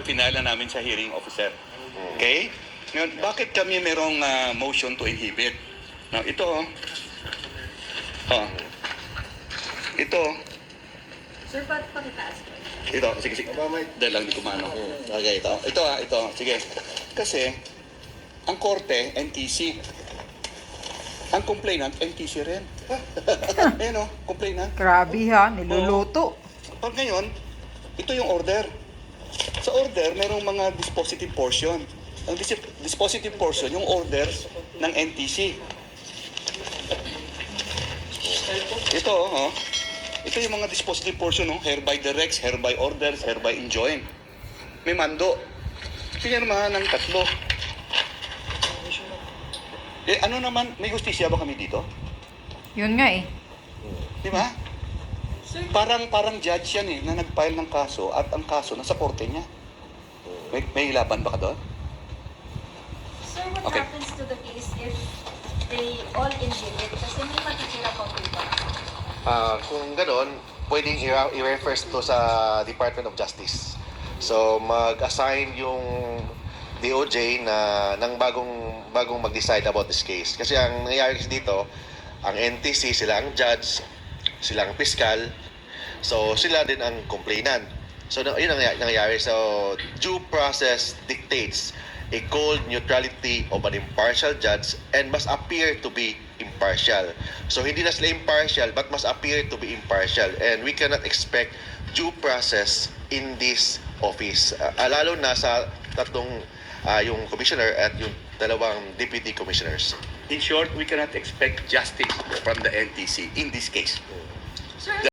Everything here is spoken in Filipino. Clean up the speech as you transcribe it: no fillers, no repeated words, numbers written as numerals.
pinala namin sa hearing officer. Okay? Ngayon, bakit kami merong motion to inhibit? Now, ito, ito, Sir, pakitaas ko. ito, sige. Dahil lang di ko maano. Okay, ito, sige. Kasi, ang korte, NTC. Ang complainant, NTC rin. Ayan o, complainant. Grabe ha, niluluto. Pag ngayon, ito yung order. Sa order, merong mga dispositive portion. Ang dispositive portion, yung order ng NTC. Ito, ito yung mga dispositive portion, hereby directs, hereby orders, hereby enjoin. May mando. Pinirmahan ng 3. Ano naman, may justisya ba kami dito? Yun nga eh. Di ba? Parang judge yan na nag-file ng kaso at ang kaso nasa korte niya. May laban ba ka doon? Sir, what Okay. happens to the case if they all inhibit? Kasi may matitira pa po ba? Kung gano'n, pwedeng i-refer to sa Department of Justice. So, mag-assign yung DOJ ng bagong mag-decide about this case. Kasi ang nangyayari kasi dito, ang NTC, sila ang judge, sila ang piskal, so sila din ang complainant. So, yun ang nangyayari. So, due process dictates a cold neutrality of an impartial judge and must appear to be impartial. So, hindi na sila impartial but must appear to be impartial. And we cannot expect due process in this office. Lalo na sa tatlong yung commissioner at yung dalawang deputy commissioners. In short, we cannot expect justice from the NTC in this case. Sir,